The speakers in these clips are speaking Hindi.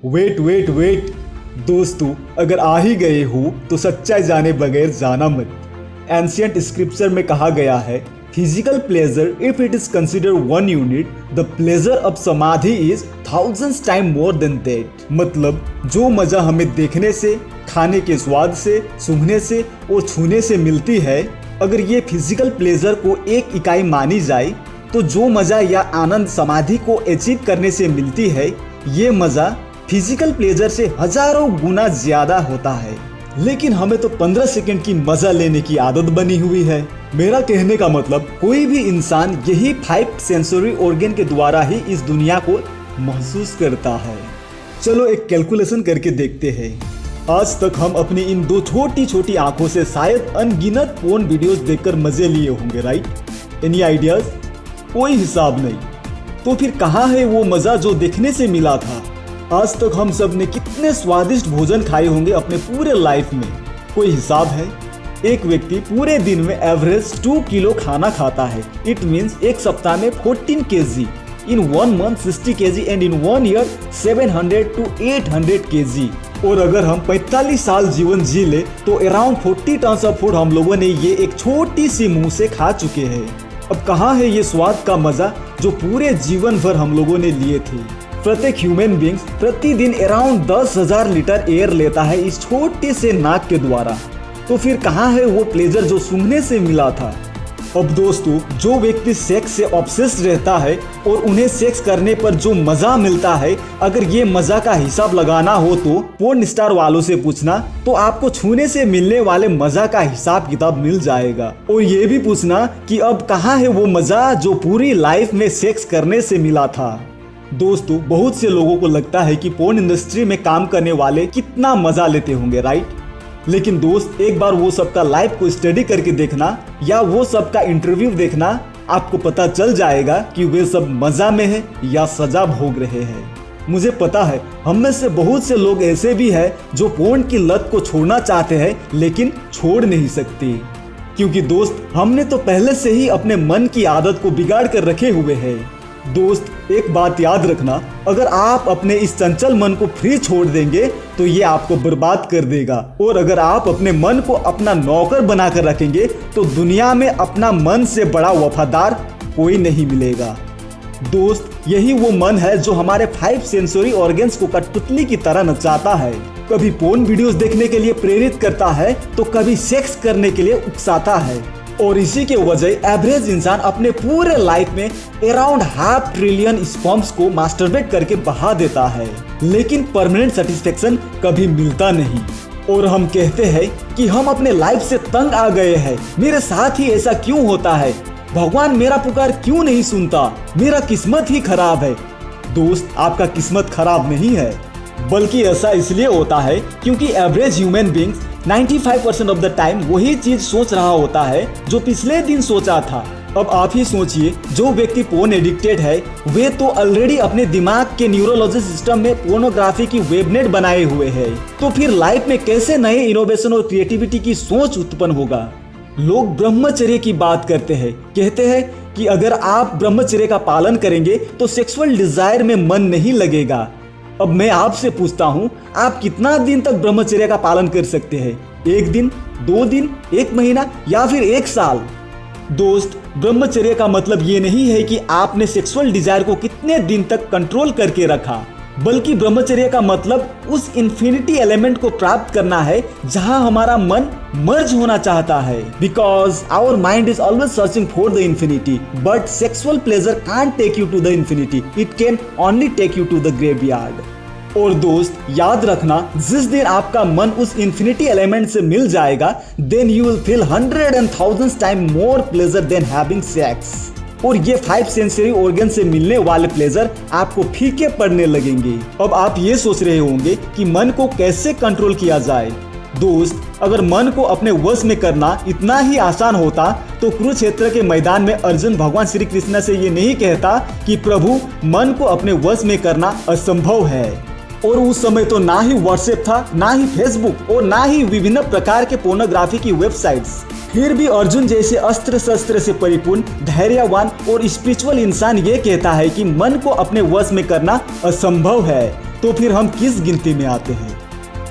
वेट वेट वेट दोस्तों, अगर आ ही गए हो तो सच्चाई जाने बगैर जाना मत। एंशिएंट स्क्रिप्चर में कहा गया है, physical pleasure if it is consider one unit, the pleasure of samadhi is thousands time more than that. मतलब जो मजा हमें देखने से, खाने के स्वाद से, सूंघने से और छूने से मिलती है, अगर ये फिजिकल प्लेजर को एक इकाई मानी जाए तो जो मजा या आनंद समाधि को अचीव करने से मिलती है, ये मजा फिजिकल प्लेजर से हजारों गुना ज्यादा होता है। लेकिन हमें तो 15 सेकंड की मजा लेने की आदत बनी हुई है। मेरा कहने का मतलब, कोई भी इंसान यही 5 सेंसरी ऑर्गन के द्वारा ही इस दुनिया को महसूस करता है। चलो एक कैलकुलेशन करके देखते हैं। आज तक हम अपनी इन 2 छोटी छोटी आंखों से शायद अनगिनत पोर्न वीडियोस देखकर मजे लिए होंगे, राइट? Any ideas? कोई हिसाब नहीं। तो फिर कहाँ है वो मजा जो देखने से मिला था? आज तक हम सब ने कितने स्वादिष्ट भोजन खाए होंगे अपने पूरे लाइफ में, कोई हिसाब है? एक व्यक्ति पूरे दिन में एवरेज 2 किलो खाना खाता है। इट मीन्स एक सप्ताह में 14 kg, in 1 month 60 kg and in 1 year 700 to 800 kg। और अगर हम 45 साल जीवन जी ले तो अराउंड 40 टन्स ऑफ फूड हम लोगों ने ये एक छोटी सी मुंह से खा चुके हैं। अब कहाँ है ये स्वाद का मजा जो पूरे जीवन भर हम लोगों ने लिए थे? प्रत्येक ह्यूमन बींग्स प्रतिदिन अराउंड 10,000 लीटर एयर लेता है इस छोटे से नाक के द्वारा। तो फिर कहाँ है वो प्लेजर जो सूंघने से मिला था? अब दोस्तों, जो व्यक्ति सेक्स से ऑब्सेस्ड रहता है और उन्हें सेक्स करने पर जो मजा मिलता है, अगर ये मजा का हिसाब लगाना हो तो पोर्न स्टार वालों से पूछना, तो आपको छूने से मिलने वाले मजा का हिसाब किताब मिल जाएगा। और ये भी पूछना कि अब कहाँ है वो मजा जो पूरी लाइफ में सेक्स करने से मिला था। दोस्तों, बहुत से लोगों को लगता है कि पोर्न इंडस्ट्री में काम करने वाले कितना मजा लेते होंगे, राइट? लेकिन दोस्त, एक बार वो सबका लाइफ को स्टडी करके देखना या वो सबका इंटरव्यू देखना, आपको पता चल जाएगा कि वे सब मजा में है या सजा भोग रहे हैं। मुझे पता है हम में से बहुत से लोग ऐसे भी हैं जो पोर्न की लत को छोड़ना चाहते हैं लेकिन छोड़ नहीं सकते, क्योंकि दोस्त हमने तो पहले से ही अपने मन की आदत को बिगाड़ कर रखे हुए हैं। दोस्त, एक बात याद रखना, अगर आप अपने इस चंचल मन को फ्री छोड़ देंगे तो ये आपको बर्बाद कर देगा। और अगर आप अपने मन को अपना नौकर बनाकर रखेंगे तो दुनिया में अपना मन से बड़ा वफादार कोई नहीं मिलेगा। दोस्त, यही वो मन है जो हमारे 5 सेंसरी ऑर्गन्स को कठपुतली की तरह नचाता है। कभी पोर्न वीडियोस देखने के लिए प्रेरित करता है तो कभी सेक्स करने के लिए उकसाता है। और इसी के वजह एवरेज इंसान अपने पूरे लाइफ में अराउंड 500 ट्रिलियन स्पर्म्स को मास्टरबेट करके बहा देता है, लेकिन परमानेंट सेटिस्फेक्शन कभी मिलता नहीं। और हम कहते हैं कि हम अपने लाइफ से तंग आ गए हैं, मेरे साथ ही ऐसा क्यों होता है, भगवान मेरा पुकार क्यों नहीं सुनता, मेरा किस्मत ही खराब है। दोस्त, आपका किस्मत खराब नहीं है, बल्कि ऐसा इसलिए होता है क्योंकि average human beings 95% of the time वही चीज सोच रहा होता है जो पिछले दिन सोचा था। अब आप ही सोचिए, जो व्यक्ति पोर्न एडिक्टेड है वे तो ऑलरेडी अपने दिमाग के न्यूरोलॉजी सिस्टम में पोर्नोग्राफी की वेबनेट बनाए हुए है। तो फिर लाइफ में कैसे नए इनोवेशन और क्रिएटिविटी की सोच उत्पन्न होगा? लोग ब्रह्मचर्य की बात करते हैं, कहते हैं कि अगर आप ब्रह्मचर्य का पालन करेंगे तो सेक्सुअल डिजायर में मन नहीं लगेगा। अब मैं आपसे पूछता हूँ, आप कितना दिन तक ब्रह्मचर्य का पालन कर सकते हैं? 1 दिन, 2 दिन, 1 महीना या फिर 1 साल? दोस्त, ब्रह्मचर्य का मतलब ये नहीं है कि आपने सेक्सुअल डिजायर को कितने दिन तक कंट्रोल करके रखा, बल्कि ब्रह्मचर्य का मतलब उस इन्फिनिटी एलिमेंट को प्राप्त करना है जहां हमारा मन मर्ज होना चाहता है। Because our mind is always searching for the infinity, but sexual pleasure can't take you to the infinity, it can only take you to the graveyard. और दोस्त, याद रखना, जिस दिन आपका मन उस इन्फिनिटी एलिमेंट से मिल जाएगा, then you will feel 100 and thousands time more pleasure than having sex. और ये 5 सेंसरी ऑर्गन से मिलने वाले प्लेजर आपको फीके पड़ने लगेंगे। अब आप ये सोच रहे होंगे कि मन को कैसे कंट्रोल किया जाए। दोस्त, अगर मन को अपने वश में करना इतना ही आसान होता तो कुरुक्षेत्र के मैदान में अर्जुन भगवान श्री कृष्ण से ये नहीं कहता कि प्रभु, मन को अपने वश में करना असंभव है। और उस समय तो ना ही व्हाट्सएप था, ना ही फेसबुक और ना ही विभिन्न प्रकार के पोर्नोग्राफी की वेबसाइट्स। फिर भी अर्जुन जैसे अस्त्र शस्त्र से परिपूर्ण, धैर्यवान और स्पिरिचुअल इंसान ये कहता है कि मन को अपने वश में करना असंभव है। तो फिर हम किस गिनती में आते हैं।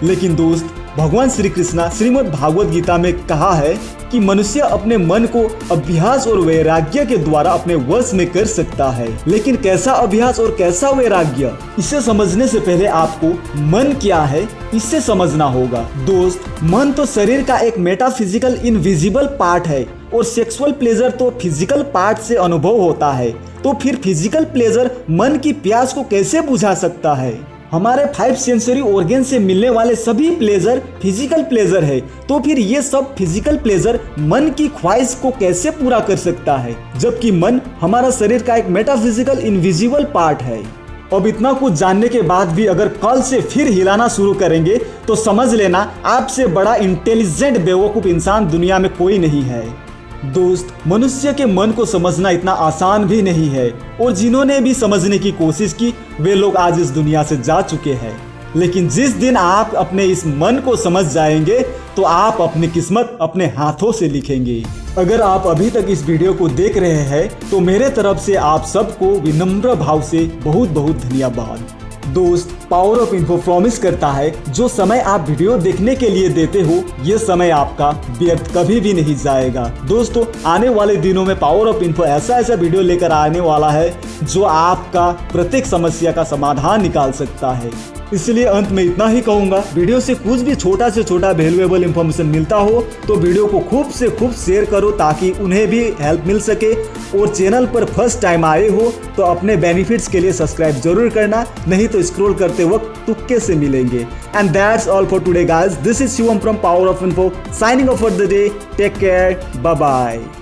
लेकिन दोस्त, भगवान श्री कृष्णा श्रीमद् भागवत गीता में कहा है कि मनुष्य अपने मन को अभ्यास और वैराग्य के द्वारा अपने वश में कर सकता है। लेकिन कैसा अभ्यास और कैसा वैराग्य, इसे समझने से पहले आपको मन क्या है इसे समझना होगा। दोस्त, मन तो शरीर का एक मेटाफिजिकल इनविजिबल पार्ट है और सेक्सुअल प्लेजर तो फिजिकल पार्ट से अनुभव होता है। तो फिर फिजिकल प्लेजर मन की प्यास को कैसे बुझा सकता है। हमारे 5 सेंसरी ऑर्गन से मिलने वाले सभी प्लेजर फिजिकल प्लेजर है। तो फिर ये सब फिजिकल प्लेजर मन की ख्वाहिश को कैसे पूरा कर सकता है, जबकि मन हमारा शरीर का एक मेटाफिजिकल इनविजिबल पार्ट है। अब इतना कुछ जानने के बाद भी अगर कल से फिर हिलाना शुरू करेंगे तो समझ लेना आपसे बड़ा इंटेलिजेंट बेवकूफ इंसान दुनिया में कोई नहीं है। दोस्त, मनुष्य के मन को समझना इतना आसान भी नहीं है और जिन्होंने भी समझने की कोशिश की वे लोग आज इस दुनिया से जा चुके हैं। लेकिन जिस दिन आप अपने इस मन को समझ जाएंगे तो आप अपनी किस्मत अपने हाथों से लिखेंगे। अगर आप अभी तक इस वीडियो को देख रहे हैं तो मेरे तरफ से आप सबको विनम्र भाव से बहुत बहुत धन्यवाद। दोस्त, पावर ऑफ इन्फो प्रॉमिस करता है जो समय आप वीडियो देखने के लिए देते हो ये समय आपका व्यर्थ कभी भी नहीं जाएगा। दोस्तों, आने वाले दिनों में पावर ऑफ इन्फो ऐसा वीडियो लेकर आने वाला है जो आपका प्रत्येक समस्या का समाधान निकाल सकता है। इसलिए अंत में इतना ही कहूंगा, वीडियो से कुछ भी छोटा से छोटा वैल्यूएबल इंफॉर्मेशन मिलता हो तो वीडियो को खूब से खूब शेयर करो ताकि उन्हें भी हेल्प मिल सके। और चैनल पर फर्स्ट टाइम आए हो तो अपने बेनिफिट्स के लिए सब्सक्राइब जरूर करना, नहीं तो स्क्रॉल करते वक्त तुक्के से मिलेंगे। And that's all for today guys, this is Shivam from power of info signing off for the day. Take care, bye bye.